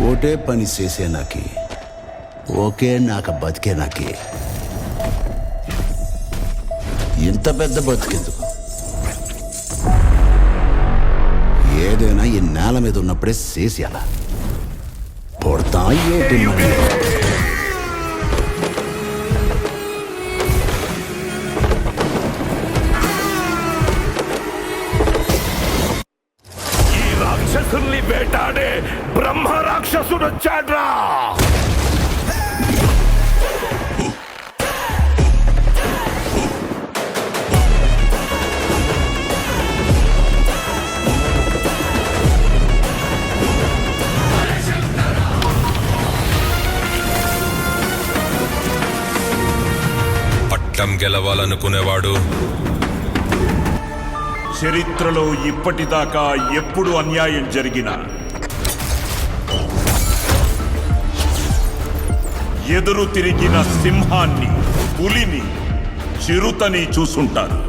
ఓటే పని చేసే నాకి ఓకే నాకు బతికే నాకి ఇంత పెద్ద బతికెందుకు? ఏదైనా ఈ నేల మీద ఉన్నప్పుడే చేసి అలా పొడతా ఏటి మళ్ళీ. రాక్షసుల్ని వేటాడే బ్రహ్మ రాక్షసుడు వచ్చాడ్రా. పట్టం గెలవాలనుకునేవాడు చరిత్రలో ఇప్పటిదాకా ఎప్పుడు అన్యాయం జరిగినా ఎదురు తిరిగిన సింహాన్ని, పులిని, చిరుతని చూసుంటారు.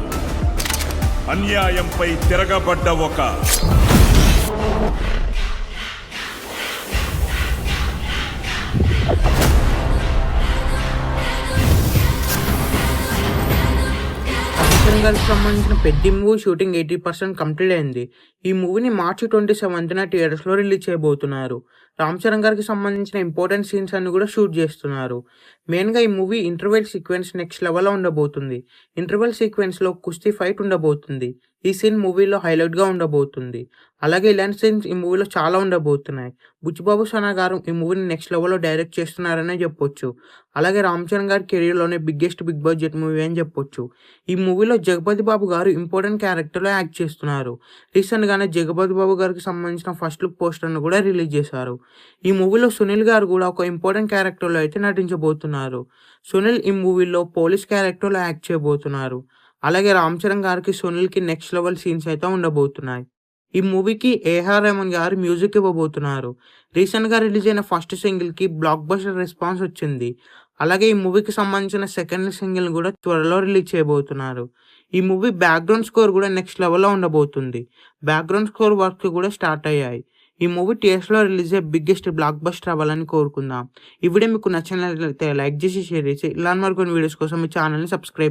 అన్యాయంపై తిరగబడ్డ ఒక గారికి సంబంధించిన పెద్ద మూవీ షూటింగ్ 80% కంప్లీట్ అయింది. ఈ మూవీని మార్చి 27న థియేటర్స్లో రిలీజ్ చేయబోతున్నారు. రామ్ చరణ్ గారికి సంబంధించిన ఇంపార్టెంట్ సీన్స్ అన్ని కూడా షూట్ చేస్తున్నారు. మెయిన్గా ఈ మూవీ ఇంటర్వెల్ సీక్వెన్స్ నెక్స్ట్ లెవెల్లో ఉండబోతుంది. ఇంటర్వెల్ సీక్వెన్స్లో కుస్తీ ఫైట్ ఉండబోతుంది. ఈ సీన్ మూవీలో హైలైట్గా ఉండబోతుంది. అలాగే ఇలాంటి సీన్స్ ఈ మూవీలో చాలా ఉండబోతున్నాయి. బుచ్చిబాబు సనా గారు ఈ మూవీని నెక్స్ట్ లెవెల్లో డైరెక్ట్ చేస్తున్నారనే చెప్పొచ్చు. అలాగే రామ్ చరణ్ గారి కెరీర్లోనే బిగ్గెస్ట్ బిగ్ బడ్జెట్ మూవీ అని చెప్పొచ్చు. ఈ మూవీలో జగపతి బాబు గారు ఇంపార్టెంట్ క్యారెక్టర్లో యాక్ట్ చేస్తున్నారు. రీసెంట్గానే జగపతి బాబు గారికి సంబంధించిన ఫస్ట్ లుక్ పోస్టర్ను కూడా రిలీజ్ చేశారు. ఈ మూవీలో సునీల్ గారు కూడా ఒక ఇంపార్టెంట్ క్యారెక్టర్లో అయితే నటించబోతున్నారు. సునీల్ ఈ మూవీలో పోలీస్ క్యారెక్టర్లో యాక్ట్ చేయబోతున్నారు. అలాగే రామ్ చరణ్ గారికి సునీల్కి నెక్స్ట్ లెవెల్ సీన్స్ అయితే ఉండబోతున్నాయి. ఈ మూవీకి ఏఆర్ రెహమాన్ గారు మ్యూజిక్ ఇవ్వబోతున్నారు. రీసెంట్గా రిలీజ్ అయిన ఫస్ట్ సింగిల్కి బ్లాక్ బస్టర్ రెస్పాన్స్ వచ్చింది. అలాగే ఈ మూవీకి సంబంధించిన సెకండ్ సింగిల్ కూడా త్వరలో రిలీజ్ చేయబోతున్నారు. ఈ మూవీ బ్యాక్గ్రౌండ్ స్కోర్ కూడా నెక్స్ట్ లెవెల్లో ఉండబోతుంది. బ్యాక్గ్రౌండ్ స్కోర్ వర్క్ కూడా స్టార్ట్ అయ్యాయి. ఈ మూవీ థియేటర్స్లో రిలీజ్ అయ్యే బిగ్గెస్ట్ బ్లాక్ బస్టర్ అవ్వాలని కోరుకుందాం. ఈ వీడియో మీకు నచ్చినట్లయితే లైక్ చేసి షేర్ చేసి ఇలాంటి మరికొన్ని వీడియోస్ కోసం మీ ఛానల్ని సబ్స్క్రైబ్